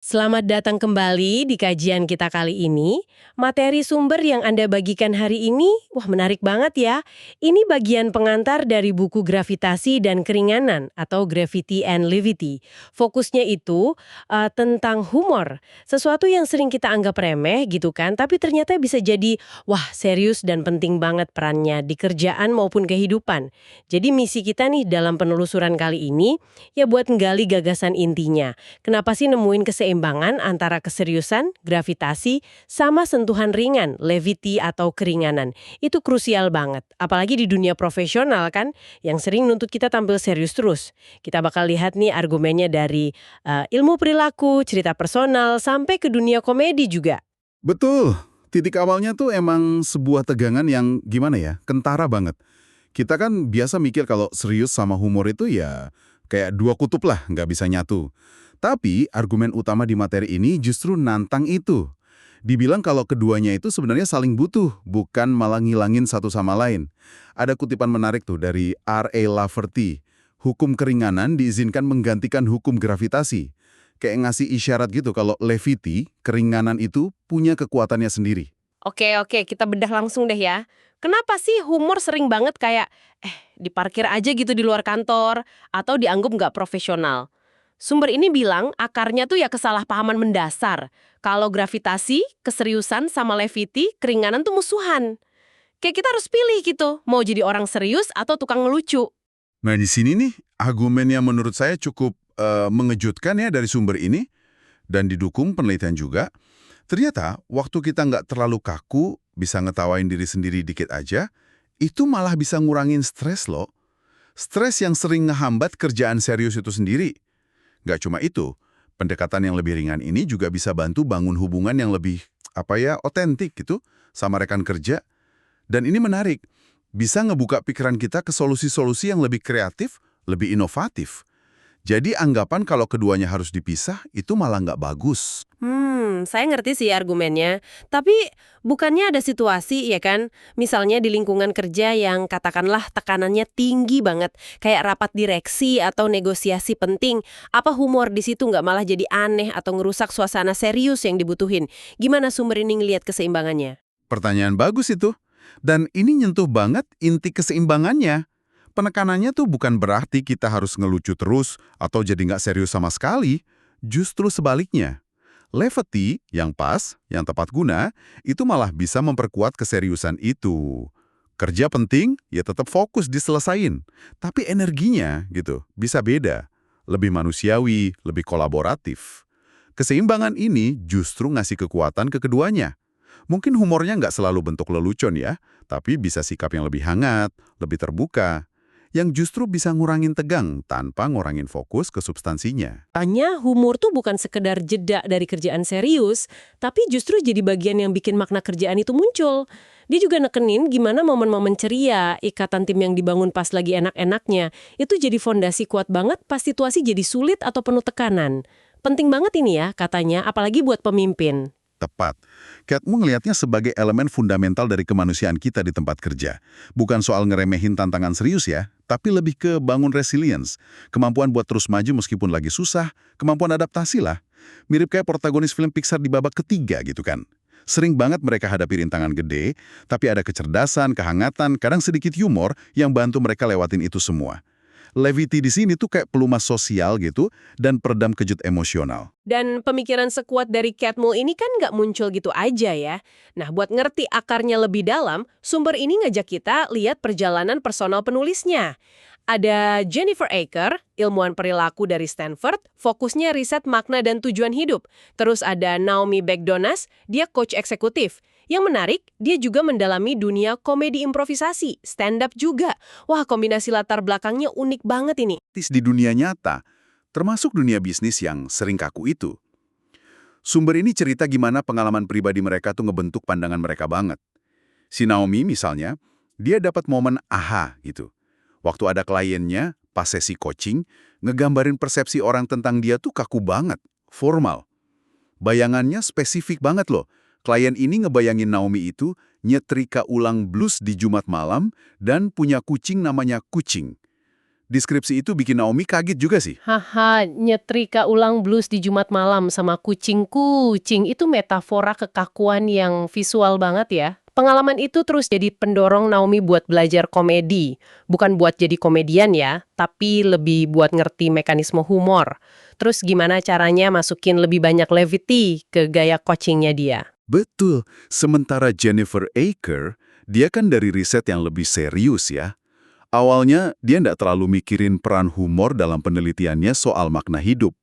Selamat datang kembali di kajian kita kali ini. Materi sumber yang Anda bagikan hari ini, wah menarik banget ya. Ini bagian pengantar dari buku Gravitasi dan Keringanan atau Gravity and Levity. Fokusnya itu tentang humor. Sesuatu yang sering kita anggap remeh gitu kan, tapi ternyata bisa jadi, wah serius dan penting banget perannya di kerjaan maupun kehidupan. Jadi misi kita nih dalam penelusuran kali ini, ya buat nggali gagasan intinya. Kenapa sih nemuin keseimbangan antara keseriusan, gravitasi, sama sentuhan ringan, levity atau keringanan? Itu krusial banget. Apalagi di dunia profesional kan, yang sering nuntut kita tampil serius terus. Kita bakal lihat nih argumennya dari ilmu perilaku, cerita personal, sampai ke dunia komedi juga. Betul. Titik awalnya tuh emang sebuah tegangan yang gimana ya, kentara banget. Kita kan biasa mikir kalau serius sama humor itu ya kayak dua kutub lah, nggak bisa nyatu. Tapi argumen utama di materi ini justru nantang itu. Dibilang kalau keduanya itu sebenarnya saling butuh, bukan malah ngilangin satu sama lain. Ada kutipan menarik tuh dari R.A. Lafferty. Hukum keringanan diizinkan menggantikan hukum gravitasi. Kayak ngasih isyarat gitu kalau levity, keringanan itu punya kekuatannya sendiri. Oke, kita bedah langsung deh ya. Kenapa sih humor sering banget kayak, diparkir aja gitu di luar kantor, atau dianggap nggak profesional? Sumber ini bilang akarnya tuh ya kesalahpahaman mendasar. Kalau gravitasi, keseriusan, sama levity, keringanan tuh musuhan. Kayak kita harus pilih gitu, mau jadi orang serius atau tukang ngelucu. Nah di sini nih, argumen yang menurut saya cukup mengejutkan ya dari sumber ini, dan didukung penelitian juga. Ternyata, waktu kita nggak terlalu kaku, bisa ngetawain diri sendiri dikit aja, itu malah bisa ngurangin stres loh. Stres yang sering ngehambat kerjaan serius itu sendiri. Nggak cuma itu, pendekatan yang lebih ringan ini juga bisa bantu bangun hubungan yang lebih, otentik gitu, sama rekan kerja. Dan ini menarik, bisa ngebuka pikiran kita ke solusi-solusi yang lebih kreatif, lebih inovatif. Jadi anggapan kalau keduanya harus dipisah, itu malah nggak bagus. Saya ngerti sih argumennya. Tapi bukannya ada situasi ya kan, misalnya di lingkungan kerja yang katakanlah tekanannya tinggi banget, kayak rapat direksi atau negosiasi penting, apa humor di situ nggak malah jadi aneh atau ngerusak suasana serius yang dibutuhin? Gimana sumber ini ngelihat keseimbangannya? Pertanyaan bagus itu. Dan ini nyentuh banget inti keseimbangannya. Penekanannya tuh bukan berarti kita harus ngelucu terus atau jadi nggak serius sama sekali. Justru sebaliknya. Levity yang pas, yang tepat guna, itu malah bisa memperkuat keseriusan itu. Kerja penting, ya tetap fokus diselesain. Tapi energinya gitu, bisa beda. Lebih manusiawi, lebih kolaboratif. Keseimbangan ini justru ngasih kekuatan ke keduanya. Mungkin humornya nggak selalu bentuk lelucon ya, tapi bisa sikap yang lebih hangat, lebih terbuka, yang justru bisa ngurangin tegang tanpa ngurangin fokus ke substansinya. Tanya humor tuh bukan sekedar jeda dari kerjaan serius, tapi justru jadi bagian yang bikin makna kerjaan itu muncul. Dia juga nekenin gimana momen-momen ceria, ikatan tim yang dibangun pas lagi enak-enaknya, itu jadi fondasi kuat banget pas situasi jadi sulit atau penuh tekanan. Penting banget ini ya katanya, apalagi buat pemimpin. Tepat. Catmu ngelihatnya sebagai elemen fundamental dari kemanusiaan kita di tempat kerja. Bukan soal ngeremehin tantangan serius ya, tapi lebih ke bangun resilience. Kemampuan buat terus maju meskipun lagi susah, kemampuan adaptasi lah. Mirip kayak protagonis film Pixar di babak ketiga gitu kan. Sering banget mereka hadapi rintangan gede, tapi ada kecerdasan, kehangatan, kadang sedikit humor yang bantu mereka lewatin itu semua. Levity di sini tuh kayak pelumas sosial gitu dan peredam kejut emosional. Dan pemikiran sekuat dari Catmull ini kan nggak muncul gitu aja ya. Nah, buat ngerti akarnya lebih dalam, sumber ini ngajak kita lihat perjalanan personal penulisnya. Ada Jennifer Aker, ilmuwan perilaku dari Stanford, fokusnya riset makna dan tujuan hidup. Terus ada Naomi Begdonas, dia coach eksekutif. Yang menarik, dia juga mendalami dunia komedi improvisasi, stand-up juga. Wah, kombinasi latar belakangnya unik banget ini. Di dunia nyata, termasuk dunia bisnis yang sering kaku itu. Sumber ini cerita gimana pengalaman pribadi mereka tuh ngebentuk pandangan mereka banget. Si Naomi misalnya, dia dapat momen aha gitu. Waktu ada kliennya, pas sesi coaching, ngegambarin persepsi orang tentang dia tuh kaku banget, formal. Bayangannya spesifik banget loh. Klien ini ngebayangin Naomi itu nyetrika ulang blues di Jumat malam dan punya kucing namanya Kucing. Deskripsi itu bikin Naomi kaget juga sih. Haha, nyetrika ulang blues di Jumat malam sama kucing-kucing itu metafora kekakuan yang visual banget ya. Pengalaman itu terus jadi pendorong Naomi buat belajar komedi. Bukan buat jadi komedian ya, tapi lebih buat ngerti mekanisme humor. Terus gimana caranya masukin lebih banyak levity ke gaya coachingnya dia. Betul. Sementara Jennifer Aker, dia kan dari riset yang lebih serius ya. Awalnya, dia nggak terlalu mikirin peran humor dalam penelitiannya soal makna hidup.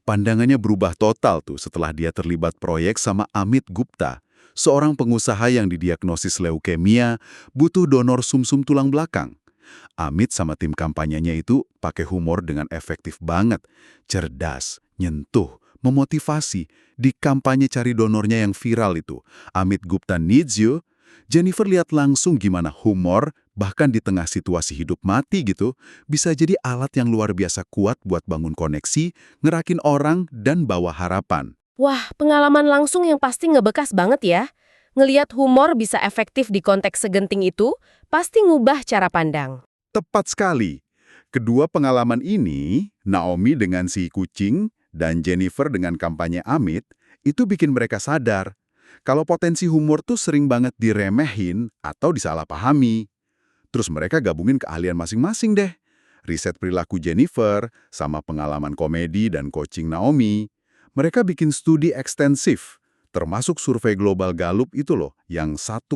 Pandangannya berubah total tuh setelah dia terlibat proyek sama Amit Gupta, seorang pengusaha yang didiagnosis leukemia, butuh donor sumsum tulang belakang. Amit sama tim kampanyenya itu pakai humor dengan efektif banget, cerdas, nyentuh, memotivasi. Di kampanye cari donornya yang viral itu, Amit Gupta Needs You, Jennifer lihat langsung gimana humor, bahkan di tengah situasi hidup mati gitu, bisa jadi alat yang luar biasa kuat buat bangun koneksi, ngerakin orang, dan bawa harapan. Wah, pengalaman langsung yang pasti ngebekas banget ya. Ngeliat humor bisa efektif di konteks segenting itu, pasti ngubah cara pandang. Tepat sekali. Kedua pengalaman ini, Naomi dengan si kucing dan Jennifer dengan kampanye Amit, itu bikin mereka sadar kalau potensi humor tuh sering banget diremehin atau disalahpahami. Terus mereka gabungin keahlian masing-masing deh. Riset perilaku Jennifer sama pengalaman komedi dan coaching Naomi. Mereka bikin studi ekstensif, termasuk survei global Gallup itu loh, yang 1,4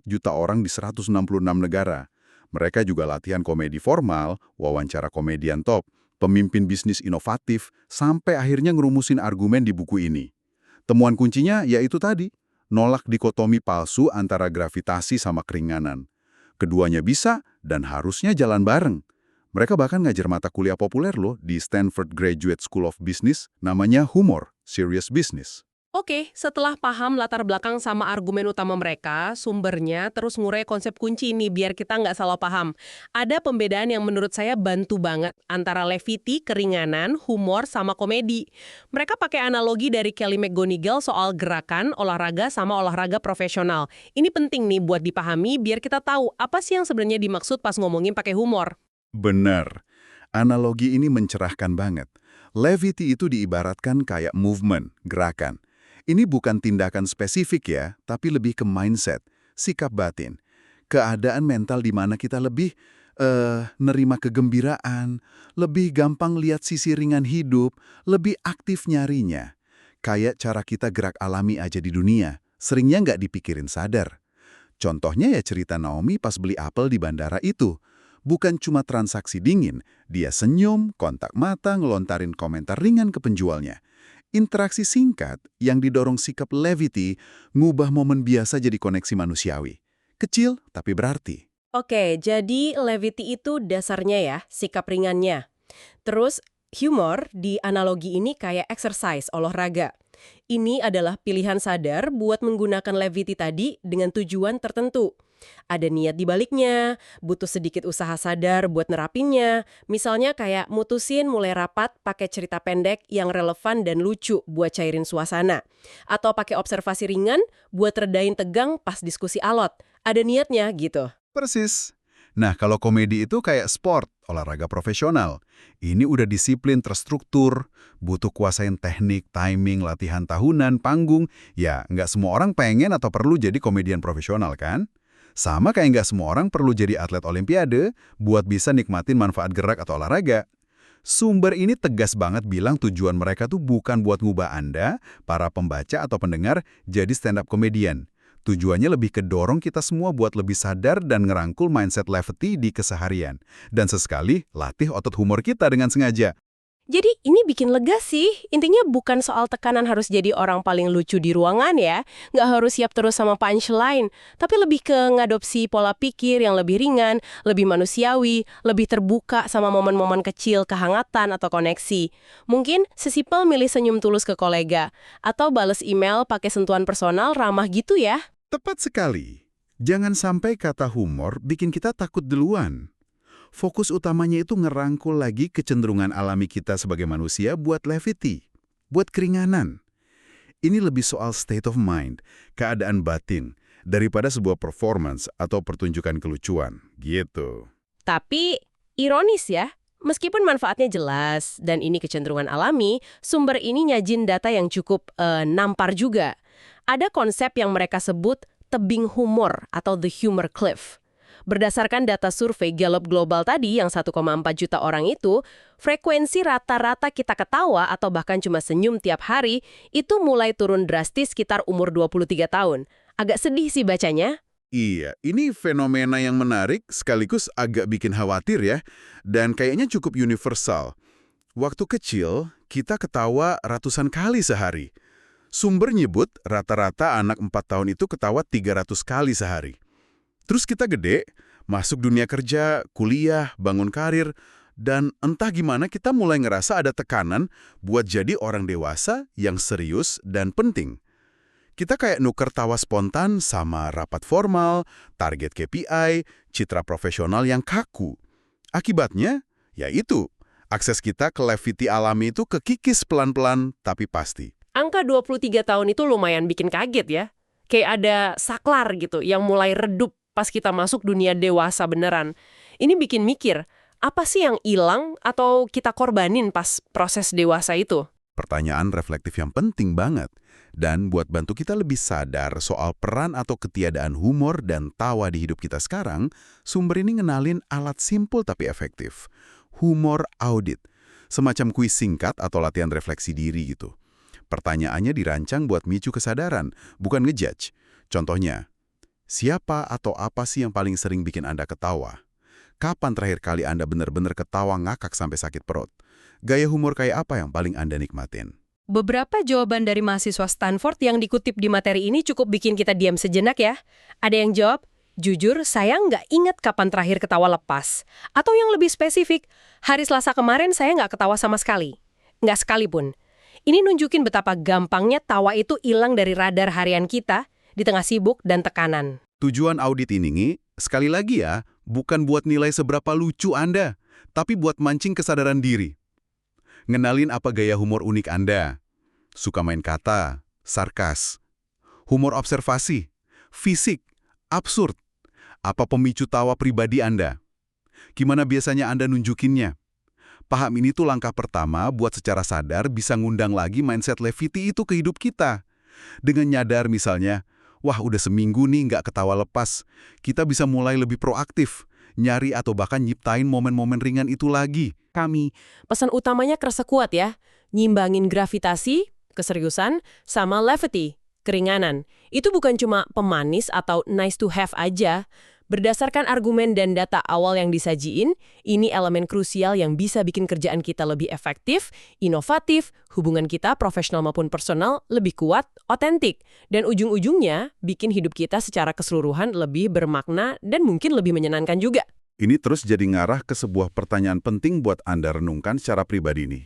juta orang di 166 negara. Mereka juga latihan komedi formal, wawancara komedian top, pemimpin bisnis inovatif, sampai akhirnya ngerumusin argumen di buku ini. Temuan kuncinya yaitu tadi, nolak dikotomi palsu antara gravitasi sama keringanan. Keduanya bisa dan harusnya jalan bareng. Mereka bahkan ngajar mata kuliah populer loh di Stanford Graduate School of Business, namanya Humor, Serious Business. Oke, setelah paham latar belakang sama argumen utama mereka, sumbernya, terus ngurai konsep kunci ini biar kita nggak salah paham. Ada pembedaan yang menurut saya bantu banget antara levity, keringanan, humor, sama komedi. Mereka pakai analogi dari Kelly McGonigal soal gerakan, olahraga, sama olahraga profesional. Ini penting nih buat dipahami biar kita tahu apa sih yang sebenarnya dimaksud pas ngomongin pakai humor. Benar. Analogi ini mencerahkan banget. Levity itu diibaratkan kayak movement, gerakan. Ini bukan tindakan spesifik ya, tapi lebih ke mindset, sikap batin. Keadaan mental di mana kita lebih nerima kegembiraan, lebih gampang lihat sisi ringan hidup, lebih aktif nyarinya. Kayak cara kita gerak alami aja di dunia, seringnya nggak dipikirin sadar. Contohnya ya cerita Naomi pas beli apel di bandara itu. Bukan cuma transaksi dingin, dia senyum, kontak mata, ngelontarin komentar ringan ke penjualnya. Interaksi singkat yang didorong sikap levity ngubah momen biasa jadi koneksi manusiawi. Kecil tapi berarti. Oke, jadi levity itu dasarnya ya, sikap ringannya. Terus humor di analogi ini kayak exercise, olahraga. Ini adalah pilihan sadar buat menggunakan levity tadi dengan tujuan tertentu. Ada niat di baliknya, butuh sedikit usaha sadar buat nerapinnya. Misalnya kayak mutusin mulai rapat pakai cerita pendek yang relevan dan lucu buat cairin suasana. Atau pakai observasi ringan buat redain tegang pas diskusi alot. Ada niatnya gitu. Persis. Nah, kalau komedi itu kayak sport, olahraga profesional. Ini udah disiplin terstruktur, butuh kuasain teknik, timing, latihan tahunan, panggung. Ya, nggak semua orang pengen atau perlu jadi komedian profesional kan? Sama kayak nggak semua orang perlu jadi atlet olimpiade buat bisa nikmatin manfaat gerak atau olahraga. Sumber ini tegas banget bilang tujuan mereka tuh bukan buat ngubah Anda, para pembaca atau pendengar, jadi stand-up comedian. Tujuannya lebih ke dorong kita semua buat lebih sadar dan ngerangkul mindset levity di keseharian. Dan sesekali, latih otot humor kita dengan sengaja. Jadi ini bikin lega sih. Intinya bukan soal tekanan harus jadi orang paling lucu di ruangan ya. Nggak harus siap terus sama punchline. Tapi lebih ke ngadopsi pola pikir yang lebih ringan, lebih manusiawi, lebih terbuka sama momen-momen kecil kehangatan atau koneksi. Mungkin sesimpel milih senyum tulus ke kolega. Atau bales email pakai sentuhan personal ramah gitu ya. Tepat sekali. Jangan sampai kata humor bikin kita takut duluan. Fokus utamanya itu ngerangkul lagi kecenderungan alami kita sebagai manusia buat levity, buat keringanan. Ini lebih soal state of mind, keadaan batin, daripada sebuah performance atau pertunjukan kelucuan, gitu. Tapi Ironis ya, meskipun manfaatnya jelas dan ini kecenderungan alami, sumber ini nyajin data yang cukup nampar juga. Ada konsep yang mereka sebut tebing humor atau the humor cliff. Berdasarkan data survei Gallup Global tadi yang 1,4 juta orang itu, frekuensi rata-rata kita ketawa atau bahkan cuma senyum tiap hari itu mulai turun drastis sekitar umur 23 tahun. Agak sedih sih bacanya. Iya, ini fenomena yang menarik sekaligus agak bikin khawatir ya. Dan kayaknya cukup universal. Waktu kecil, kita ketawa ratusan kali sehari. Sumber nyebut rata-rata anak 4 tahun itu ketawa 300 kali sehari. Terus kita gede, masuk dunia kerja, kuliah, bangun karir, dan entah gimana kita mulai ngerasa ada tekanan buat jadi orang dewasa yang serius dan penting. Kita kayak nuker tawa spontan sama rapat formal, target KPI, citra profesional yang kaku. Akibatnya, yaitu, akses kita ke levity alami itu kekikis pelan-pelan tapi pasti. Angka 23 tahun itu lumayan bikin kaget ya. Kayak ada saklar gitu yang mulai redup pas kita masuk dunia dewasa beneran. Ini bikin mikir, apa sih yang hilang atau kita korbanin pas proses dewasa itu? Pertanyaan reflektif yang penting banget. Dan buat bantu kita lebih sadar soal peran atau ketiadaan humor dan tawa di hidup kita sekarang, sumber ini ngenalin alat simpel tapi efektif. Humor audit. Semacam kuis singkat atau latihan refleksi diri gitu. Pertanyaannya dirancang buat micu kesadaran, bukan ngejudge. Contohnya, siapa atau apa sih yang paling sering bikin Anda ketawa? Kapan terakhir kali Anda benar-benar ketawa ngakak sampai sakit perut? Gaya humor kayak apa yang paling Anda nikmatin? Beberapa jawaban dari mahasiswa Stanford yang dikutip di materi ini cukup bikin kita diam sejenak ya. Ada yang jawab, jujur saya nggak ingat kapan terakhir ketawa lepas. Atau yang lebih spesifik, hari Selasa kemarin saya nggak ketawa sama sekali. Nggak sekalipun. Ini nunjukin betapa gampangnya tawa itu hilang dari radar harian kita di tengah sibuk dan tekanan. Tujuan audit ini, sekali lagi ya, bukan buat nilai seberapa lucu Anda, tapi buat mancing kesadaran diri. Ngenalin apa gaya humor unik Anda. Suka main kata, sarkas, humor observasi, fisik, absurd. Apa pemicu tawa pribadi Anda? Gimana biasanya Anda nunjukinnya? Paham ini tuh langkah pertama buat secara sadar bisa ngundang lagi mindset levity itu ke hidup kita. Dengan nyadar misalnya, wah udah seminggu nih nggak ketawa lepas, kita bisa mulai lebih proaktif, nyari atau bahkan nyiptain momen-momen ringan itu lagi. Pesan utamanya kerasa kuat ya, nyimbangin gravitasi, keseriusan, sama levity, keringanan. Itu bukan cuma pemanis atau nice to have aja. Berdasarkan argumen dan data awal yang disajiin, ini elemen krusial yang bisa bikin kerjaan kita lebih efektif, inovatif, hubungan kita profesional maupun personal lebih kuat, otentik, dan ujung-ujungnya bikin hidup kita secara keseluruhan lebih bermakna dan mungkin lebih menyenangkan juga. Ini terus jadi ngarah ke sebuah pertanyaan penting buat Anda renungkan secara pribadi nih.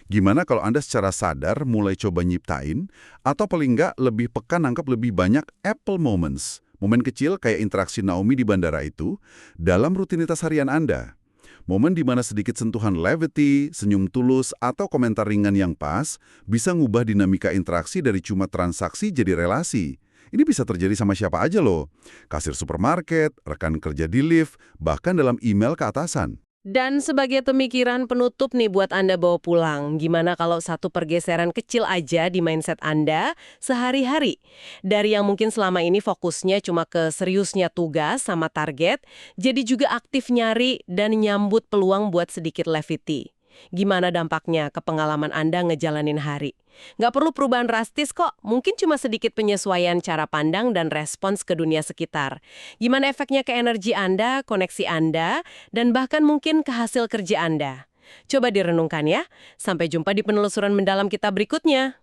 Gimana kalau Anda secara sadar mulai coba nyiptain, atau paling nggak lebih peka nangkep lebih banyak Apple moments, momen kecil kayak interaksi Naomi di bandara itu, dalam rutinitas harian Anda. Momen di mana sedikit sentuhan levity, senyum tulus, atau komentar ringan yang pas, bisa ngubah dinamika interaksi dari cuma transaksi jadi relasi. Ini bisa terjadi sama siapa aja loh. Kasir supermarket, rekan kerja di lift, bahkan dalam email ke atasan. Dan sebagai pemikiran penutup nih buat Anda bawa pulang, gimana kalau satu pergeseran kecil aja di mindset Anda sehari-hari? Dari yang mungkin selama ini fokusnya cuma ke seriusnya tugas sama target, jadi juga aktif nyari dan nyambut peluang buat sedikit levity. Gimana dampaknya ke pengalaman Anda ngejalanin hari? Nggak perlu perubahan drastis kok, mungkin cuma sedikit penyesuaian cara pandang dan respons ke dunia sekitar. Gimana efeknya ke energi Anda, koneksi Anda, dan bahkan mungkin ke hasil kerja Anda? Coba direnungkan ya. Sampai jumpa di penelusuran mendalam kita berikutnya.